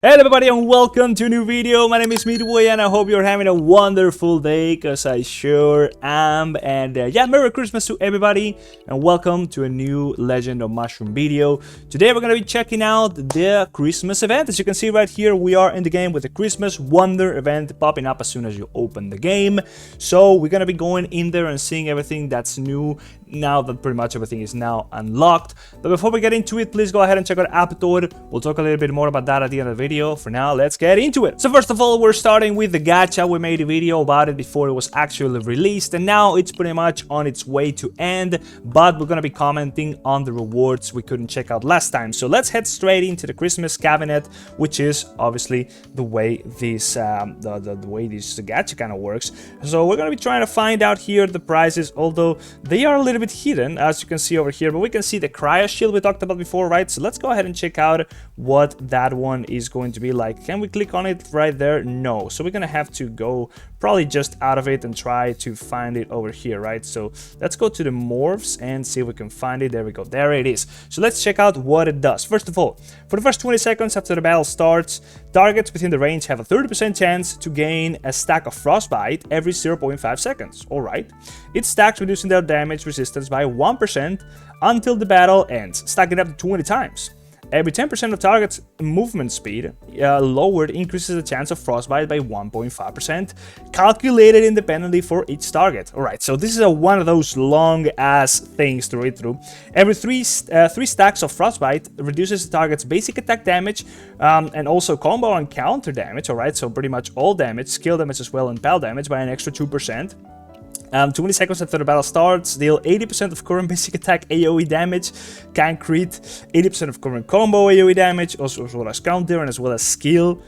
Hello everybody and welcome to a new video. My name is Midway and I hope you're having a wonderful day, because I sure am. And yeah, Merry Christmas to everybody and welcome to a new Legend of Mushroom video. Today we're going to be checking out the Christmas event. As you can see right here, we are in the game with the Christmas Wonder event popping up as soon as you open the game. So we're going to be going in there and seeing everything that's new now that pretty much everything is now unlocked. But before we get into it, please go ahead and check out Aptoide. We'll talk a little bit more about that at the end of the video. For now, let's get into it. So first of all, we're starting with the gacha. We made a video about it before it was actually released, and now it's pretty much on its way to end, but we're gonna be commenting on the rewards we couldn't check out last time. So let's head straight into the Christmas cabinet, which is obviously the way this the way this gacha kind of works. So we're gonna be trying to find out here the prices, although they are a little bit hidden, as you can see over here, but we can see the cryo shield we talked about before, right? So let's go ahead and check out what that one is going to be like. Can we click on it right there? No. So we're gonna have to go probably just out of it and try to find it over here, right? So let's go to the morphs and see if we can find it. There we go. There it is. So let's check out what it does. First of all, for the first 20 seconds after the battle starts, targets within the range have a 30% chance to gain a stack of frostbite every 0.5 seconds. All right. It stacks, reducing their damage resistance by 1% until the battle ends, stacking up to 20 times. Every 10% of target's movement speed lowered increases the chance of frostbite by 1.5%, calculated independently for each target. Alright, so this is one of those long-ass things to read through. Every three stacks of frostbite reduces the target's basic attack damage and also combo and counter damage. Alright, so pretty much all damage, skill damage as well, and pal damage by an extra 2%. 20 seconds after the battle starts, deal 80% of current basic attack AoE damage, can crit 80% of current combo AoE damage, also as well as counter and as well as skill.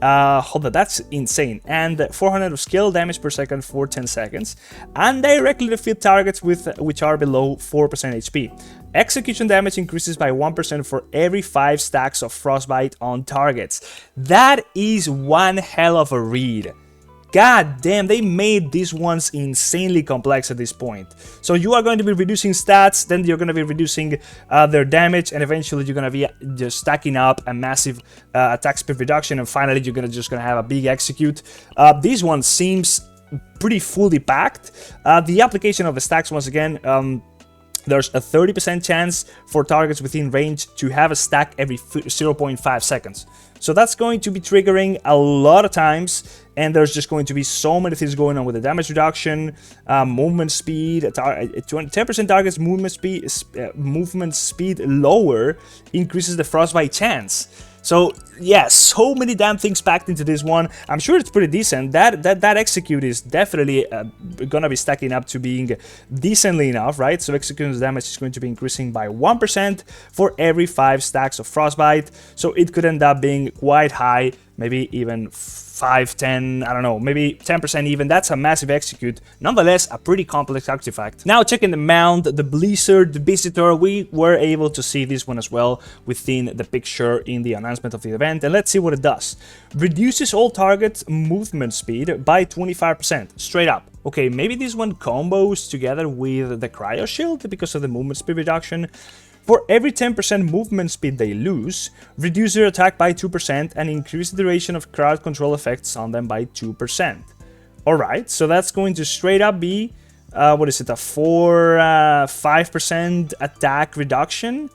Hold on, that's insane. And 400 of skill damage per second for 10 seconds. And directly defeat targets which are below 4% HP. Execution damage increases by 1% for every 5 stacks of frostbite on targets. That is one hell of a read. God damn, they made these ones insanely complex at this point. So you are going to be reducing stats, then you're going to be reducing their damage, and eventually you're going to be just stacking up a massive attack speed reduction, and finally you're just going to have a big execute. This one seems pretty fully packed. The application of the stacks, once again, there's a 30% chance for targets within range to have a stack every 0.5 seconds. So that's going to be triggering a lot of times, and there's just going to be so many things going on with the damage reduction, movement speed, 10% targets movement speed lower increases the frostbite chance. So yeah, so many damn things packed into this one. I'm sure it's pretty decent. That execute is definitely gonna be stacking up to being decently enough, right? So execution's damage is going to be increasing by 1% for every 5 stacks of frostbite. So it could end up being quite high, maybe even 5, 10, I don't know, maybe 10% even. That's a massive execute. Nonetheless, a pretty complex artifact. Now checking the mount, the Blizzard Visitor, we were able to see this one as well within the picture in the announcement of the event. And let's see what it does. Reduces all target movement speed by 25%, straight up. Okay, maybe this one combos together with the cryo shield because of the movement speed reduction. For every 10% movement speed they lose, reduce their attack by 2% and increase the duration of crowd control effects on them by 2%. Alright, so that's going to straight up be, what is it, a 5% attack reduction,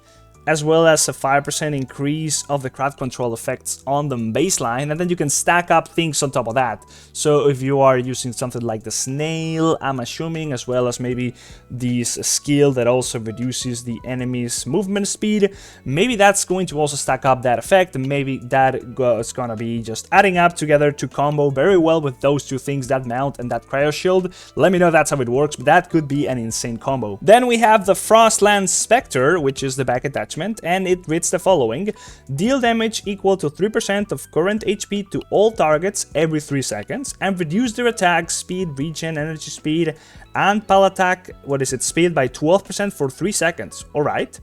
as well as a 5% increase of the crowd control effects on the baseline, and then you can stack up things on top of that. So if you are using something like the snail, I'm assuming, as well as maybe this skill that also reduces the enemy's movement speed, maybe that's going to also stack up that effect, and maybe that is gonna be just adding up together to combo very well with those two things, that mount and that cryo shield. Let me know if that's how it works, but that could be an insane combo. Then we have the Frostland Spectre, which is the back attachment, and it reads the following: deal damage equal to 3% of current HP to all targets every 3 seconds, and reduce their attack speed, regen, energy speed, and pal attack, speed by 12% for 3 seconds. Alright.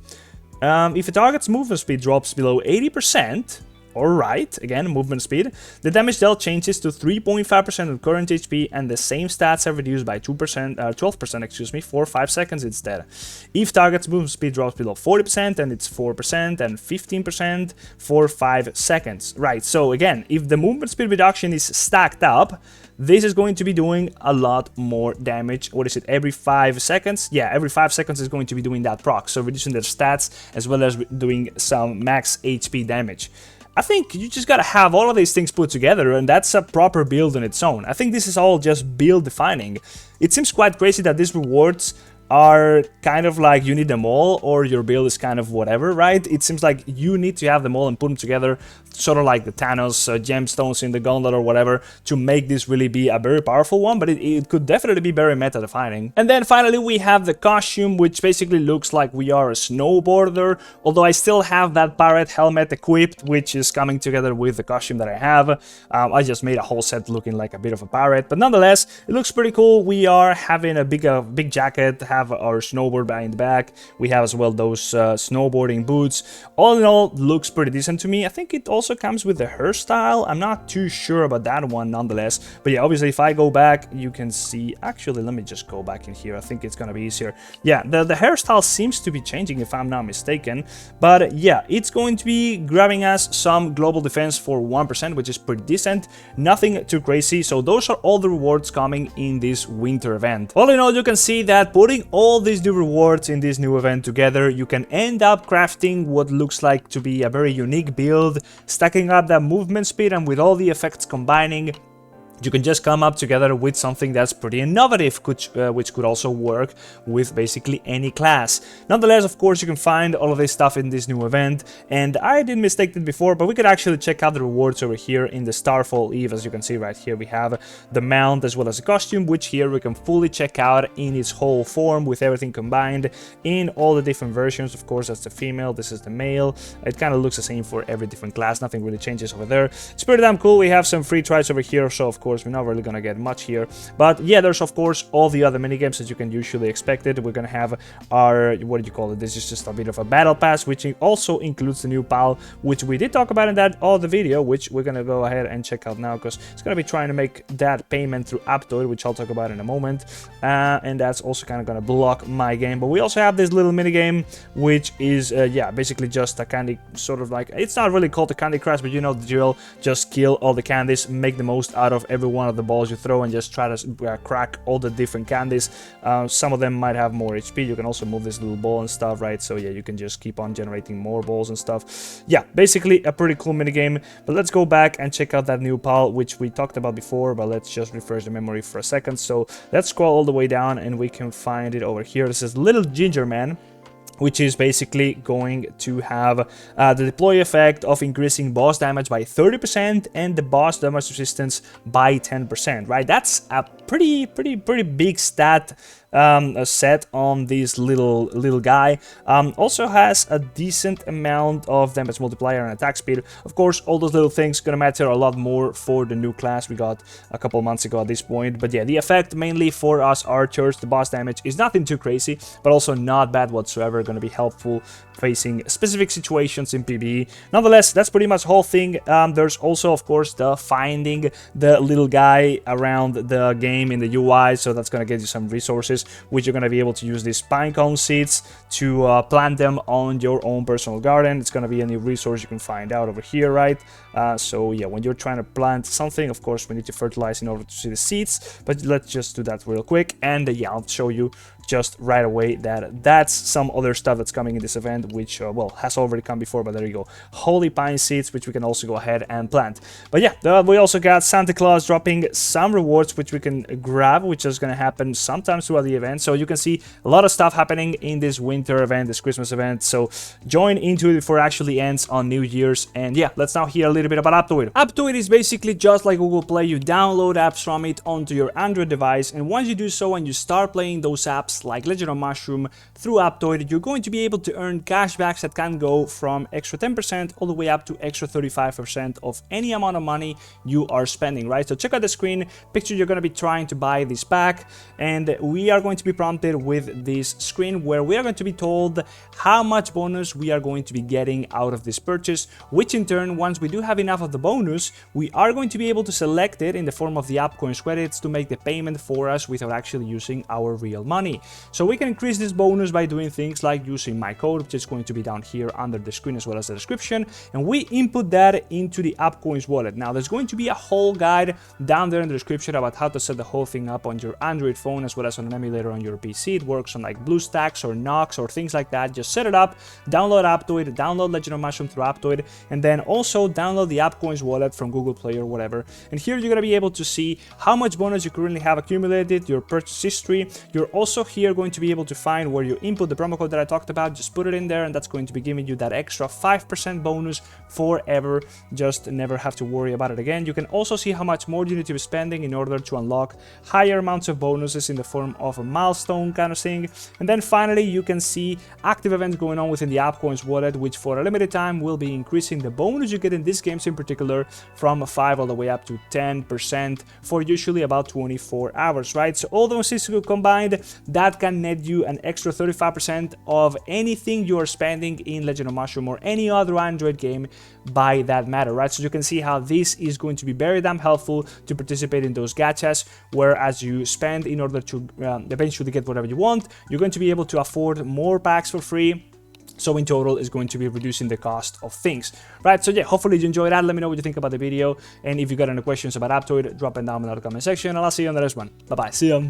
If a target's movement speed drops below 80%, Alright, again, movement speed. The damage dealt changes to 3.5% of current HP, and the same stats are reduced by 12%, excuse me, for 5 seconds instead. If target's movement speed drops below 40%, then it's 4% and 15% for 5 seconds. Right, so again, if the movement speed reduction is stacked up, this is going to be doing a lot more damage. What is it, every 5 seconds? Yeah, every 5 seconds is going to be doing that proc, so reducing their stats as well as doing some max HP damage. I think you just gotta have all of these things put together, and that's a proper build on its own. I think this is all just build defining. It seems quite crazy that these rewards are kind of like you need them all, or your build is kind of whatever, right? It seems like you need to have them all and put them together, sort of like the THANOS gemstones in the gauntlet or whatever, to make this really be a very powerful one, but it could definitely be very meta defining. And then finally we have the costume, which basically looks like we are a snowboarder, although I still have that pirate helmet equipped, which is coming together with the costume that I have. I just made a whole set looking like a bit of a pirate, but nonetheless, it looks pretty cool. We are having a big jacket, have our snowboard in the back. We have as well those snowboarding boots. All in all, looks pretty decent to me. I think it also comes with the hairstyle. I'm not too sure about that one nonetheless. But yeah, obviously if I go back, you can see... Actually, let me just go back in here. I think it's gonna be easier. Yeah, the hairstyle seems to be changing if I'm not mistaken. But yeah, it's going to be grabbing us some global defense for 1%, which is pretty decent. Nothing too crazy. So those are all the rewards coming in this winter event. All in all, you can see that putting all these new rewards in this new event together, you can end up crafting what looks like to be a very unique build, stacking up that movement speed, and with all the effects combining, you can just come up together with something that's pretty innovative, which could also work with basically any class. Nonetheless, of course, you can find all of this stuff in this new event, and I didn't mistake it before, but we could actually check out the rewards over here in the Starfall Eve. As you can see right here, we have the mount as well as the costume, which here we can fully check out in its whole form with everything combined in all the different versions. Of course, that's the female, this is the male. It kind of looks the same for every different class, nothing really changes over there. It's pretty damn cool. We have some free tries over here, so of course we're not really gonna get much here, but yeah, there's of course all the other minigames that you can usually expect it. We're gonna have our, what do you call it, this is just a bit of a battle pass, which also includes the new pal, which we did talk about in that other video, which we're gonna go ahead and check out now, because it's gonna be trying to make that payment through Aptoide, which I'll talk about in a moment, and that's also kind of gonna block my game. But we also have this little minigame, which is yeah, basically just a candy, sort of like, it's not really called a Candy Crush, but you know the drill. Just kill all the candies, make the most out of every one of the balls you throw, and just try to crack all the different candies. Some of them might have more HP. You can also move this little ball and stuff, right? So yeah, you can just keep on generating more balls and stuff. Yeah, basically a pretty cool minigame. But let's go back and check out that new pal, which we talked about before, but let's just refresh the memory for a second. So let's scroll all the way down and we can find it over here. This is Little Ginger Man, which is basically going to have the deploy effect of increasing boss damage by 30% and the boss damage resistance by 10%, right? That's a pretty big stat set on this little guy. Also has a decent amount of damage multiplier and attack speed. Of course, all those little things gonna matter a lot more for the new class we got a couple months ago at this point. But yeah, the effect mainly for us archers, the boss damage is nothing too crazy, but also not bad whatsoever. Gonna be helpful facing specific situations in PvE. Nonetheless, that's pretty much the whole thing. There's also, of course, the finding the little guy around the game in the UI, so that's gonna get you some resources, which you're gonna be able to use these pinecone seeds to plant them on your own personal garden. It's gonna be a new resource you can find out over here, right? So yeah, when you're trying to plant something, of course, we need to fertilize in order to see the seeds, but let's just do that real quick, and yeah, I'll show you just right away that that's some other stuff that's coming in this event, which well, has already come before, but there you go. Holy pine seeds, which we can also go ahead and plant. But yeah, we also got Santa Claus dropping some rewards which we can grab, which is going to happen sometimes throughout the event. So you can see a lot of stuff happening in this winter event, this Christmas event, so join into it before it actually ends on New Year's. And yeah, let's now hear a little little bit about Aptoide. Aptoide is basically just like Google Play. You download apps from it onto your Android device, and once you do so and you start playing those apps like Legend of Mushroom through Aptoide, you're going to be able to earn cashbacks that can go from extra 10% all the way up to extra 35% of any amount of money you are spending, right? So check out the screen, picture you're going to be trying to buy this pack, and we are going to be prompted with this screen where we are going to be told how much bonus we are going to be getting out of this purchase, which in turn, once we do have enough of the bonus, we are going to be able to select it in the form of the AppCoins credits to make the payment for us without actually using our real money. So we can increase this bonus by doing things like using my code, which is going to be down here under the screen as well as the description, and we input that into the AppCoins wallet. Now there's going to be a whole guide down there in the description about how to set the whole thing up on your Android phone as well as on an emulator on your PC. It works on like BlueStacks or Nox or things like that. Just set it up, download Aptoide, download Legend of Mushroom through Aptoide, and then also download the AppCoins wallet from Google Play or whatever. And here you're going to be able to see how much bonus you currently have accumulated, your purchase history. You're also here going to be able to find where you input the promo code that I talked about. Just put it in there, and that's going to be giving you that extra 5% bonus forever. Just never have to worry about it again. You can also see how much more you need to be spending in order to unlock higher amounts of bonuses in the form of a milestone kind of thing. And then finally, you can see active events going on within the AppCoins wallet, which for a limited time will be increasing the bonus you get in these games in particular from 5 all the way up to 10% for usually about 24 hours, right? So all those things combined, that can net you an extra 35% of anything you are spending in Legend of Mushroom or any other Android game by that matter, right? So you can see how this is going to be very damn helpful to participate in those gachas, where as you spend in order to eventually get whatever you want, you're going to be able to afford more packs for free. So in total, it's going to be reducing the cost of things, right? So yeah, hopefully you enjoyed that. Let me know what you think about the video. And if you got any questions about Aptoide, drop them down in the comment section, and I'll see you on the next one. Bye-bye. See ya.